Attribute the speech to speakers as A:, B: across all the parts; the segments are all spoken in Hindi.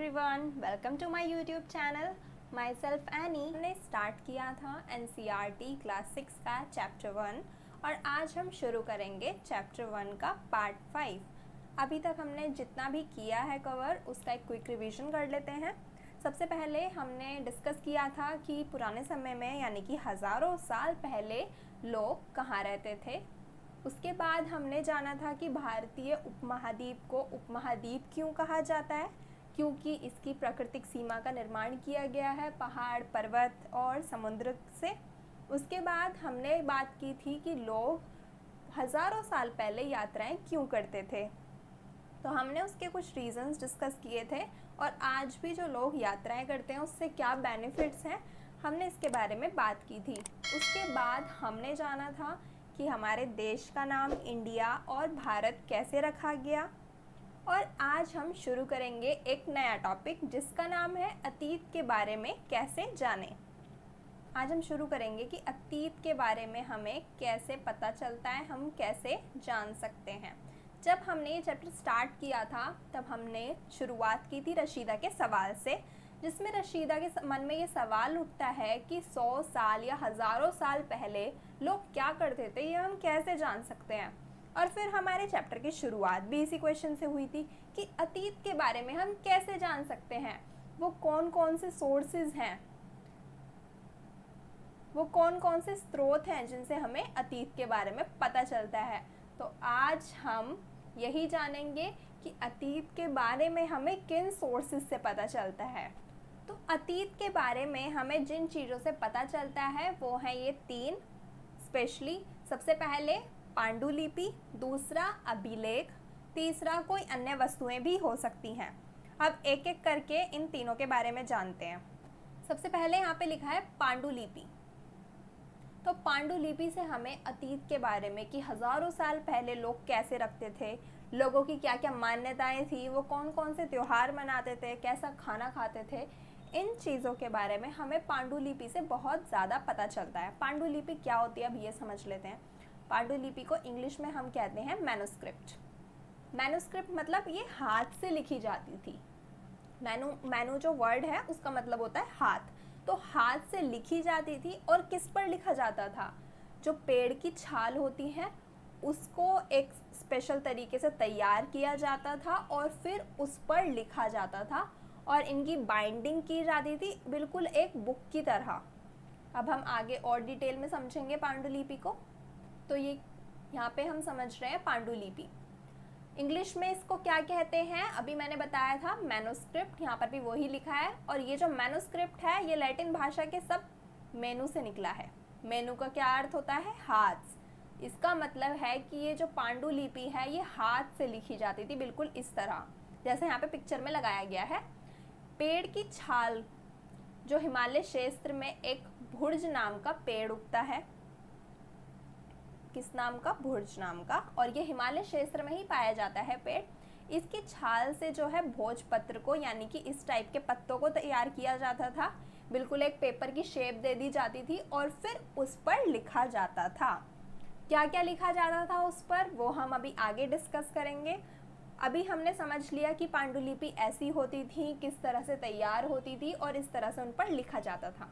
A: Everyone, welcome to my YouTube channel. Myself Annie. हमने स्टार्ट किया था एनसीईआरटी क्लास 6 का चैप्टर 1 और आज हम शुरू करेंगे चैप्टर 1 का पार्ट 5। अभी तक हमने जितना भी किया है कवर उसका एक क्विक रिवीजन कर लेते हैं। सबसे पहले हमने डिस्कस किया था कि पुराने समय में यानी कि हज़ारों साल पहले लोग कहाँ रहते थे। उसके बाद हमने जाना था कि भारतीय उपमहाद्वीप को उपमहाद्वीप क्यों कहा जाता है, क्योंकि इसकी प्राकृतिक सीमा का निर्माण किया गया है पहाड़, पर्वत और समुद्र से। उसके बाद हमने बात की थी कि लोग हज़ारों साल पहले यात्राएं क्यों करते थे, तो हमने उसके कुछ रीजंस डिस्कस किए थे और आज भी जो लोग यात्राएं करते हैं उससे क्या बेनिफिट्स हैं, हमने इसके बारे में बात की थी। उसके बाद हमने जाना था कि हमारे देश का नाम इंडिया और भारत कैसे रखा गया। और आज हम शुरू करेंगे एक नया टॉपिक जिसका नाम है अतीत के बारे में कैसे जानें। आज हम शुरू करेंगे कि अतीत के बारे में हमें कैसे पता चलता है, हम कैसे जान सकते हैं। जब हमने ये चैप्टर स्टार्ट किया था तब हमने शुरुआत की थी रशीदा के सवाल से, जिसमें रशीदा के मन में ये सवाल उठता है कि 100 साल या हज़ारों साल पहले लोग क्या करते थे, ये हम कैसे जान सकते हैं। और फिर हमारे चैप्टर की शुरुआत भी इसी क्वेश्चन से हुई थी कि अतीत के बारे में हम कैसे जान सकते हैं, वो कौन कौन से सोर्सेज हैं, वो कौन कौन से स्रोत हैं जिनसे हमें अतीत के बारे में पता चलता है। तो आज हम यही जानेंगे कि अतीत के बारे में हमें किन सोर्सेज से पता चलता है। तो अतीत के बारे में हमें जिन चीज़ों से पता चलता है वो हैं ये 3 स्पेशली। सबसे पहले पांडुलिपि, दूसरा अभिलेख, तीसरा कोई अन्य वस्तुएं भी हो सकती हैं। अब एक एक करके इन तीनों के बारे में जानते हैं। सबसे पहले यहाँ पे लिखा है पांडुलिपि। तो पांडुलिपि से हमें अतीत के बारे में कि हज़ारों साल पहले लोग कैसे रखते थे, लोगों की क्या क्या मान्यताएं थी, वो कौन कौन से त्यौहार मनाते थे, कैसा खाना खाते थे, इन चीज़ों के बारे में हमें पांडुलिपि से बहुत ज़्यादा पता चलता है। पांडुलिपि क्या होती है अब ये समझ लेते हैं। पांडुलिपि को इंग्लिश में हम कहते हैं मैन्युस्क्रिप्ट। मैन्युस्क्रिप्ट मतलब ये हाथ से लिखी जाती थी। मैनु जो वर्ड है उसका मतलब होता है हाथ, तो हाथ से लिखी जाती थी। और किस पर लिखा जाता था, जो पेड़ की छाल होती है उसको एक स्पेशल तरीके से तैयार किया जाता था और फिर उस पर लिखा जाता था और इनकी बाइंडिंग की जाती थी बिल्कुल एक बुक की तरह। अब हम आगे और डिटेल में समझेंगे पांडुलिपि को। तो ये यहाँ पे हम समझ रहे हैं पांडुलिपि। इंग्लिश में इसको क्या कहते हैं अभी मैंने बताया था, मैन्युस्क्रिप्ट, यहाँ पर भी वही लिखा है। और ये जो मैन्युस्क्रिप्ट है ये लैटिन भाषा के सब मेनू से निकला है। मेनू का क्या अर्थ होता है, हाथ। इसका मतलब है कि ये जो पांडुलिपि है ये हाथ से लिखी जाती थी बिल्कुल इस तरह जैसे यहाँ पे पिक्चर में लगाया गया है। पेड़ की छाल, जो हिमालय क्षेत्र में एक भुर्ज नाम का पेड़ उगता है, किस नाम का, भुर्ज नाम का, और ये हिमालय क्षेत्र में ही पाया जाता है पेड़। इसकी छाल से जो है भोजपत्र को यानी कि इस टाइप के पत्तों को तैयार किया जाता था, बिल्कुल एक पेपर की शेप दे दी जाती थी और फिर उस पर लिखा जाता था। क्या क्या लिखा जाता था उस पर वो हम अभी आगे डिस्कस करेंगे। अभी हमने समझ लिया कि पांडुलिपि ऐसी होती थी, किस तरह से तैयार होती थी और इस तरह से उन पर लिखा जाता था।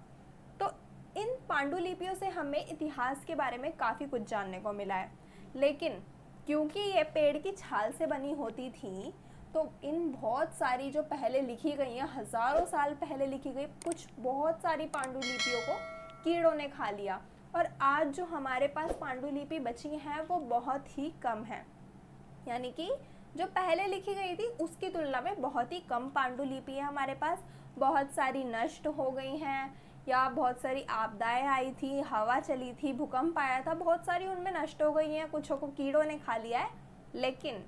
A: तो इन पांडुलिपियों से हमें इतिहास के बारे में काफ़ी कुछ जानने को मिला है, लेकिन क्योंकि ये पेड़ की छाल से बनी होती थी तो इन बहुत सारी जो पहले लिखी गई हैं, हज़ारों साल पहले लिखी गई कुछ बहुत सारी पांडुलिपियों को कीड़ों ने खा लिया और आज जो हमारे पास पांडुलिपि बची हैं वो बहुत ही कम है। यानी कि जो पहले लिखी गई थी उसकी तुलना में बहुत ही कम पांडुलिपि है हमारे पास। बहुत सारी नष्ट हो गई हैं या बहुत सारी आपदाएं आई थी, हवा चली थी, भूकंप आया था, बहुत सारी उनमें नष्ट हो गई हैं, कुछों को कीड़ों ने खा लिया है। लेकिन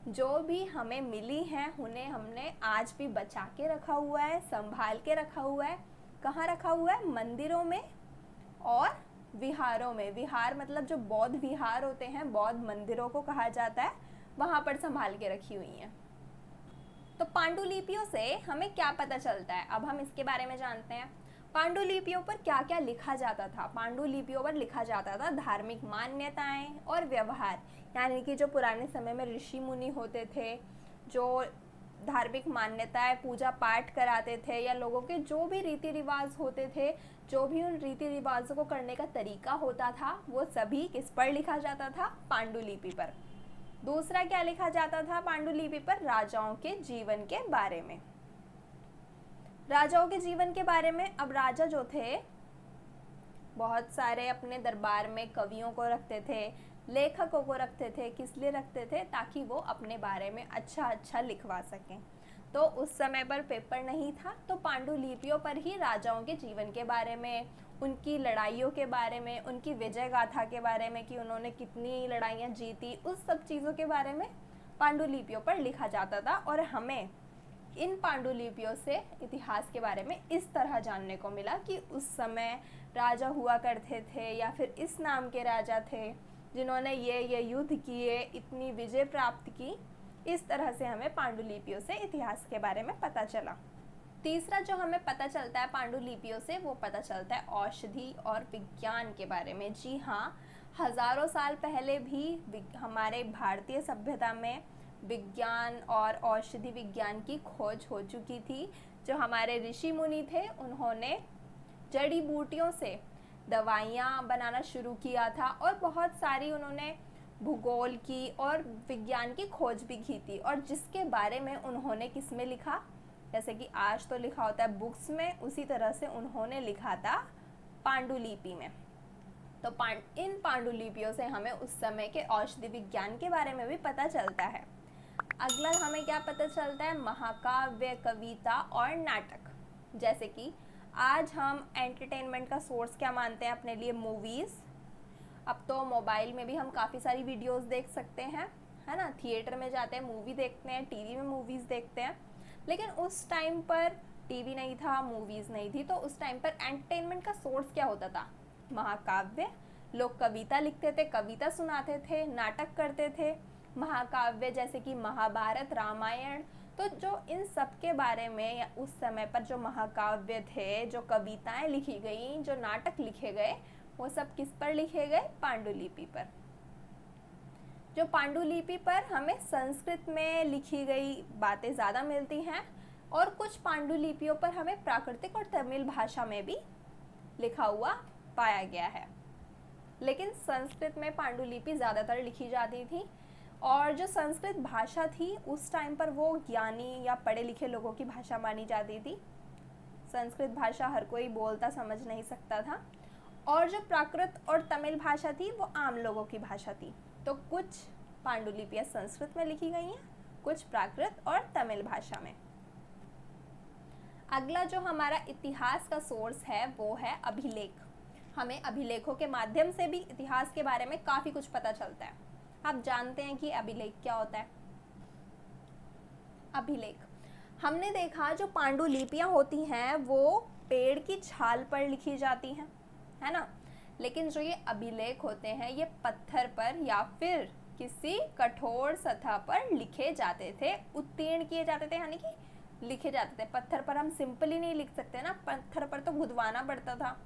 A: जो भी हमें मिली हैं उन्हें हमने आज भी बचा के रखा हुआ है, संभाल के रखा हुआ है। कहाँ रखा हुआ है, मंदिरों में और विहारों में। विहार मतलब जो बौद्ध विहार होते हैं, बौद्ध मंदिरों को कहा जाता है, वहाँ पर संभाल के रखी हुई हैं। तो पांडुलिपियों से हमें क्या पता चलता है, अब हम इसके बारे में जानते हैं। पांडुलिपियों पर क्या क्या लिखा जाता था, पांडुलिपियों पर लिखा जाता था धार्मिक मान्यताएं और व्यवहार, यानी कि जो पुराने समय में ऋषि मुनि होते थे, जो धार्मिक मान्यताएं, पूजा पाठ कराते थे, या लोगों के जो भी रीति रिवाज होते थे, जो भी उन रीति रिवाजों को करने का तरीका होता था, वो सभी किस पर लिखा जाता था? पांडुलिपि पर। दूसरा क्या लिखा जाता था पांडुलिपि पर? राजाओं के जीवन के बारे में। राजाओं के जीवन के बारे में। अब राजा जो थे बहुत सारे अपने दरबार में कवियों को रखते थे, लेखकों को रखते थे। किस लिए रखते थे? ताकि वो अपने बारे में अच्छा अच्छा लिखवा सकें। तो उस समय पर पेपर नहीं था, तो पांडुलिपियों पर ही राजाओं के जीवन के बारे में, उनकी लड़ाइयों के बारे में, उनकी विजय गाथा के बारे में कि उन्होंने कितनी लड़ाइयाँ जीती, उस सब चीज़ों के बारे में पांडुलिपियों पर लिखा जाता था। और हमें इन पांडुलिपियों से इतिहास के बारे में इस तरह जानने को मिला कि उस समय राजा हुआ करते थे, या फिर इस नाम के राजा थे जिन्होंने ये युद्ध किए, इतनी विजय प्राप्त की। इस तरह से हमें पांडुलिपियों से इतिहास के बारे में पता चला। तीसरा जो हमें पता चलता है पांडुलिपियों से, वो पता चलता है औषधि और विज्ञान के बारे में। जी हाँ, हजारों साल पहले भी हमारे भारतीय सभ्यता में विज्ञान और औषधि विज्ञान की खोज हो चुकी थी। जो हमारे ऋषि मुनि थे, उन्होंने जड़ी बूटियों से दवाइयाँ बनाना शुरू किया था, और बहुत सारी उन्होंने भूगोल की और विज्ञान की खोज भी की थी। और जिसके बारे में उन्होंने किस में लिखा? जैसे कि आज तो लिखा होता है बुक्स में, उसी तरह से उन्होंने लिखा था पांडुलिपि में। तो इन पांडुलिपियों से हमें उस समय के औषधि विज्ञान के बारे में भी पता चलता है। अगला हमें क्या पता चलता है? महाकाव्य, कविता और नाटक। जैसे कि आज हम एंटरटेनमेंट का सोर्स क्या मानते हैं अपने लिए? मूवीज़। अब तो मोबाइल में भी हम काफ़ी सारी वीडियोस देख सकते हैं, है ना। थिएटर में जाते हैं, मूवी देखते हैं, टीवी में मूवीज़ देखते हैं। लेकिन उस टाइम पर टीवी नहीं था, मूवीज़ नहीं थी, तो उस टाइम पर एंटरटेनमेंट का सोर्स क्या होता था? महाकाव्य। लोग कविता लिखते थे, कविता सुनाते थे, नाटक करते थे। महाकाव्य जैसे कि महाभारत, रामायण। तो जो इन सब के बारे में, या उस समय पर जो महाकाव्य थे, जो कविताएं लिखी गई, जो नाटक लिखे गए, वो सब किस पर लिखे गए? पांडुलिपि पर। जो पांडुलिपि पर हमें संस्कृत में लिखी गई बातें ज़्यादा मिलती हैं, और कुछ पांडुलिपियों पर हमें प्राकृतिक और तमिल भाषा में भी लिखा हुआ पाया गया है। लेकिन संस्कृत में पांडुलिपि ज़्यादातर लिखी जाती थी, और जो संस्कृत भाषा थी उस टाइम पर वो ज्ञानी या पढ़े लिखे लोगों की भाषा मानी जाती थी। संस्कृत भाषा हर कोई बोलता समझ नहीं सकता था। और जो प्राकृत और तमिल भाषा थी वो आम लोगों की भाषा थी। तो कुछ पांडुलिपियाँ संस्कृत में लिखी गई हैं, कुछ प्राकृत और तमिल भाषा में। अगला जो हमारा इतिहास का सोर्स है वो है अभिलेख। हमें अभिलेखों के माध्यम से भी इतिहास के बारे में काफ़ी कुछ पता चलता है। आप जानते हैं कि अभिलेख क्या होता है? अभिलेख, हमने देखा जो पांडुलिपियाँ होती हैं वो पेड़ की छाल पर लिखी जाती हैं, है ना। लेकिन जो ये अभिलेख होते हैं ये पत्थर पर या फिर किसी कठोर सतह पर लिखे जाते थे, उत्तीर्ण किए जाते थे, यानी कि लिखे जाते थे। पत्थर पर हम सिंपली नहीं लिख सकते ना, पत्थर पर तो गुदवाना पड़ता था।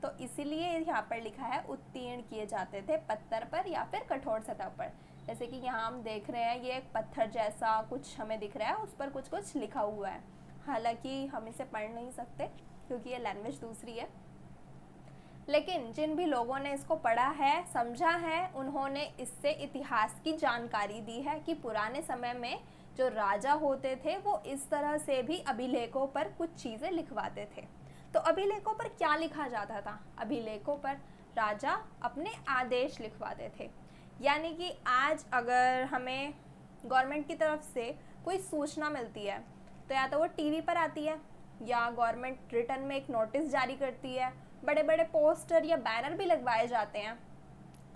A: तो इसीलिए यहाँ पर लिखा है उत्तीर्ण किए जाते थे पत्थर पर या फिर कठोर सतह पर। जैसे कि यहाँ हम देख रहे हैं, ये एक पत्थर जैसा कुछ हमें दिख रहा है, उस पर कुछ कुछ लिखा हुआ है। हालांकि हम इसे पढ़ नहीं सकते क्योंकि ये लैंग्वेज दूसरी है। लेकिन जिन भी लोगों ने इसको पढ़ा है, समझा है, उन्होंने इससे इतिहास की जानकारी दी है कि पुराने समय में जो राजा होते थे वो इस तरह से भी अभिलेखों पर कुछ चीज़ें लिखवाते थे। तो अभिलेखों पर क्या लिखा जाता था? अभिलेखों पर राजा अपने आदेश लिखवाते थे। यानी कि आज अगर हमें गवर्नमेंट की तरफ से कोई सूचना मिलती है तो या तो वो टीवी पर आती है, या गवर्नमेंट रिटर्न में एक नोटिस जारी करती है। बड़े बड़े पोस्टर या बैनर भी लगवाए जाते हैं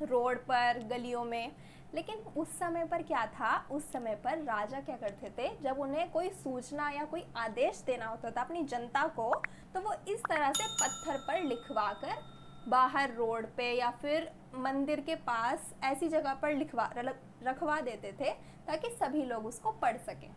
A: रोड पर, गलियों में। लेकिन उस समय पर क्या था? उस समय पर राजा क्या करते थे, जब उन्हें कोई सूचना या कोई आदेश देना होता था अपनी जनता को, तो वो इस तरह से पत्थर पर लिखवा कर बाहर रोड पे या फिर मंदिर के पास ऐसी जगह पर रखवा देते थे ताकि सभी लोग उसको पढ़ सकें।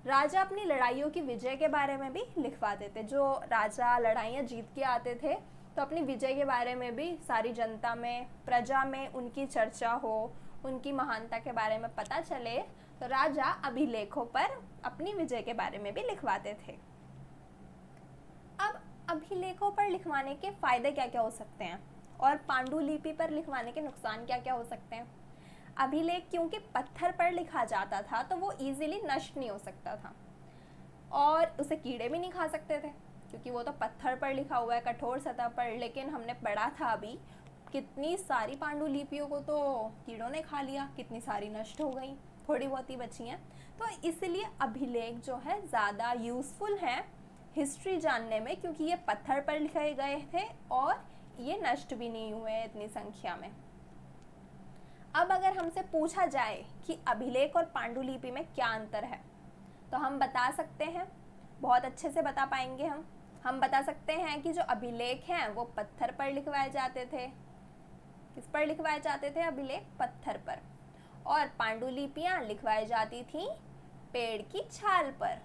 A: राजा अपनी लड़ाइयों की विजय के बारे में भी लिखवा देते। जो राजा लड़ाइयाँ जीत के आते थे तो अपनी विजय के बारे में भी सारी जनता में, प्रजा में उनकी चर्चा हो, उनकी महानता के बारे में पता चले, तो राजा अभिलेखों पर अपनी विजय के बारे में भी लिखवाते थे। अब अभिलेखों पर लिखवाने के फायदे क्या क्या हो सकते हैं और पांडुलिपि पर लिखवाने के नुकसान क्या क्या हो सकते हैं। अभिलेख क्योंकि पत्थर पर लिखा जाता था तो वो इजीली नष्ट नहीं हो सकता था और उसे कीड़े भी नहीं खा सकते थे क्योंकि वो तो पत्थर पर लिखा हुआ है, कठोर सतह पर। लेकिन हमने पढ़ा था अभी कितनी सारी पांडुलिपियों को तो कीड़ों ने खा लिया, कितनी सारी नष्ट हो गई, थोड़ी बहुत ही बची हैं। तो इसलिए अभिलेख जो है ज़्यादा यूज़फुल है हिस्ट्री जानने में, क्योंकि ये पत्थर पर लिखे गए थे और ये नष्ट भी नहीं हुए इतनी संख्या में। अब अगर हमसे पूछा जाए कि अभिलेख और पांडुलिपि में क्या अंतर है तो हम बता सकते हैं, बहुत अच्छे से बता पाएंगे। हम बता सकते हैं कि जो अभिलेख हैं वो पत्थर पर लिखवाए जाते थे। किस पर लिखवाए जाते थे अभिलेख? पत्थर पर। और पांडुलिपियाँ लिखवाई जाती थी पेड़ की छाल पर।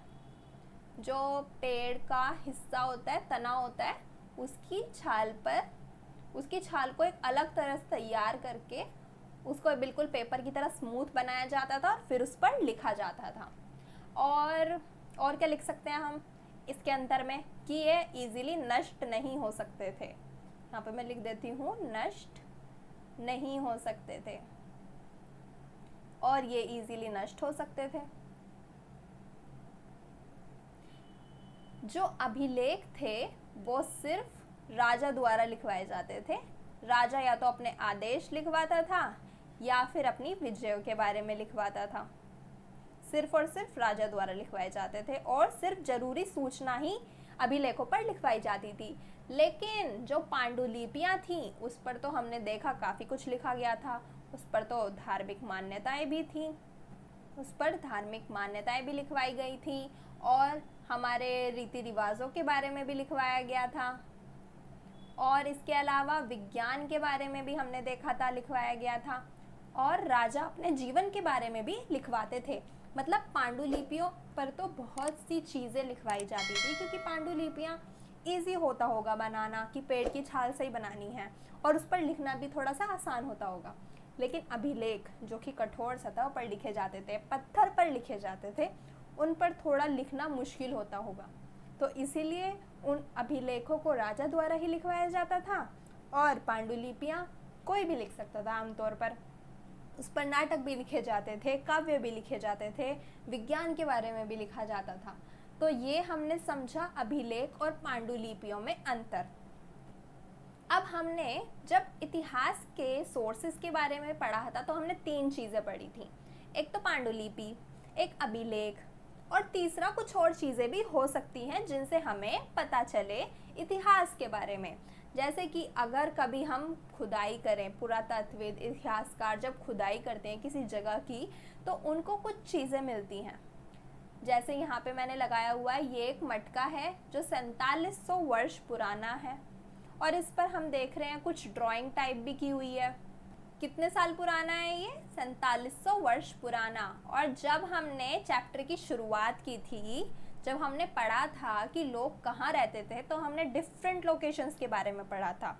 A: जो पेड़ का हिस्सा होता है, तना होता है, उसकी छाल पर, उसकी छाल को एक अलग तरह से तैयार करके उसको बिल्कुल पेपर की तरह स्मूथ बनाया जाता था और फिर उस पर लिखा जाता था। और क्या लिख सकते हैं हम इसके अंतर में कि ये इजीली नष्ट नहीं हो सकते थे। यहाँ पे मैं लिख देती हूँ, नष्ट नहीं हो सकते थे और ये इजीली नष्ट हो सकते थे। जो अभिलेख थे वो सिर्फ राजा द्वारा लिखवाए जाते थे। राजा या तो अपने आदेश लिखवाता था या फिर अपनी विजयों के बारे में लिखवाता था। सिर्फ और सिर्फ राजा द्वारा लिखवाए जाते थे और सिर्फ जरूरी सूचना ही अभिलेखों पर लिखवाई जाती थी। लेकिन जो पांडुलिपियाँ थीं उस पर तो हमने देखा काफ़ी कुछ लिखा गया था। उस पर तो धार्मिक मान्यताएं भी थीं, उस पर धार्मिक मान्यताएं भी लिखवाई गई थी और हमारे रीति रिवाजों के बारे में भी लिखवाया गया था। और इसके अलावा विज्ञान के बारे में भी हमने देखा था, लिखवाया गया था। और राजा अपने जीवन के बारे में भी लिखवाते थे। मतलब पांडुलिपियों पर तो बहुत सी चीज़ें लिखवाई जाती थी क्योंकि पांडुलिपियाँ ईजी होता होगा बनाना कि पेड़ की छाल से ही बनानी है और उस पर लिखना भी थोड़ा सा आसान होता होगा। लेकिन अभिलेख जो कि कठोर सतह पर लिखे जाते थे, पत्थर पर लिखे जाते थे, उन पर थोड़ा लिखना मुश्किल होता होगा। तो इसीलिए उन अभिलेखों को राजा द्वारा ही लिखवाया जाता था और पांडुलिपियाँ कोई भी लिख सकता था आमतौर पर। उस पर नाटक भी लिखे जाते थे, काव्य भी लिखे जाते थे, विज्ञान के बारे में भी लिखा जाता था। तो ये हमने समझा अभिलेख और पांडुलिपियों में अंतर। अब हमने जब इतिहास के सोर्सेस के बारे में पढ़ा था तो हमने 3 चीज़ें पढ़ी थी। एक तो पांडुलिपि, एक अभिलेख और तीसरा कुछ और चीज़ें भी हो सकती हैं जिनसे हमें पता चले इतिहास के बारे में। जैसे कि अगर कभी हम खुदाई करें, पुरातत्वविद, इतिहासकार जब खुदाई करते हैं किसी जगह की तो उनको कुछ चीज़ें मिलती हैं। जैसे यहाँ पे मैंने लगाया हुआ है, ये एक मटका है जो 4700 वर्ष पुराना है और इस पर हम देख रहे हैं कुछ ड्राइंग टाइप भी की हुई है। कितने साल पुराना है ये? 4700 वर्ष पुराना। और जब हमने चैप्टर की शुरुआत की थी, जब हमने पढ़ा था कि लोग कहाँ रहते थे, तो हमने डिफरेंट लोकेशंस के बारे में पढ़ा था।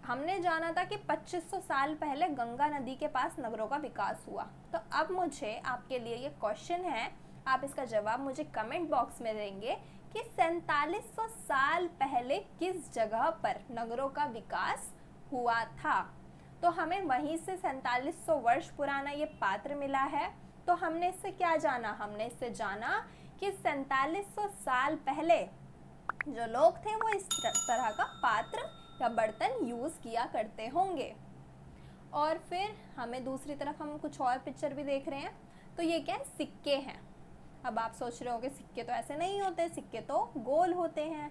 A: हमने जाना था कि 2500 साल पहले गंगा नदी के पास नगरों का विकास हुआ। तो अब मुझे आपके लिए ये क्वेश्चन है, आप इसका जवाब मुझे कमेंट बॉक्स में देंगे कि 4700 साल पहले किस जगह पर नगरों का विकास हुआ था। तो हमें वहीं से 4700 वर्ष पुराना ये पात्र मिला है। तो हमने इससे क्या जाना? हमने इससे जाना कि 4700 साल पहले जो लोग थे वो इस तरह का पात्र या बर्तन यूज़ किया करते होंगे। और फिर हमें दूसरी तरफ हम कुछ और पिक्चर भी देख रहे हैं। तो ये क्या है? सिक्के हैं। अब आप सोच रहे होंगे सिक्के तो ऐसे नहीं होते, सिक्के तो गोल होते हैं।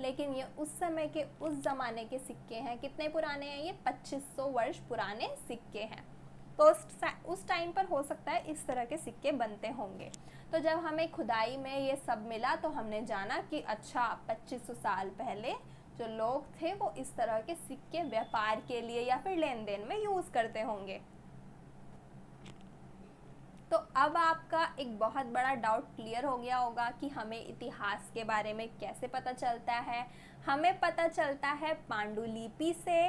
A: लेकिन ये उस समय के, उस ज़माने के सिक्के हैं। कितने पुराने हैं ये? 2500 वर्ष पुराने सिक्के हैं। तो उस टाइम पर हो सकता है इस तरह के सिक्के बनते होंगे। तो जब हमें खुदाई में ये सब मिला तो हमने जाना कि अच्छा 2500 साल पहले जो लोग थे वो इस तरह के सिक्के व्यापार के लिए या फिर लेन देन में यूज़ करते होंगे। तो अब आपका एक बहुत बड़ा डाउट क्लियर हो गया होगा कि हमें इतिहास के बारे में कैसे पता चलता है। हमें पता चलता है पांडुलिपि से,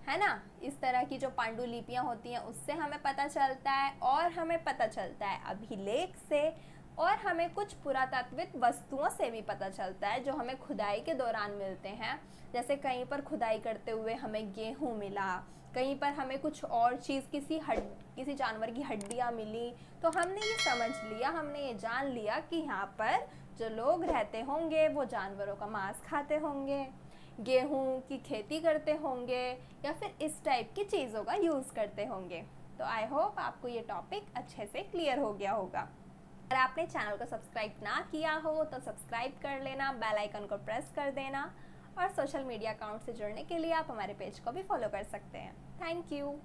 A: है ना। इस तरह की जो पांडुलिपियाँ होती हैं उससे हमें पता चलता है, और हमें पता चलता है अभिलेख से, और हमें कुछ पुरातात्विक वस्तुओं से भी पता चलता है जो हमें खुदाई के दौरान मिलते हैं। जैसे कहीं पर खुदाई करते हुए हमें गेहूँ मिला, कहीं पर हमें कुछ और चीज़ किसी जानवर की हड्डियाँ मिली, तो हमने ये समझ लिया, हमने ये जान लिया कि यहाँ पर जो लोग रहते होंगे वो जानवरों का मांस खाते होंगे, गेहूँ की खेती करते होंगे, या फिर इस टाइप की चीज़ों का यूज़ करते होंगे। तो आई होप आपको ये टॉपिक अच्छे से क्लियर हो गया होगा। अगर आपने चैनल को सब्सक्राइब ना किया हो तो सब्सक्राइब कर लेना, बेल आइकन को प्रेस कर देना, और सोशल मीडिया अकाउंट से जुड़ने के लिए आप हमारे पेज को भी फॉलो कर सकते हैं। Thank you.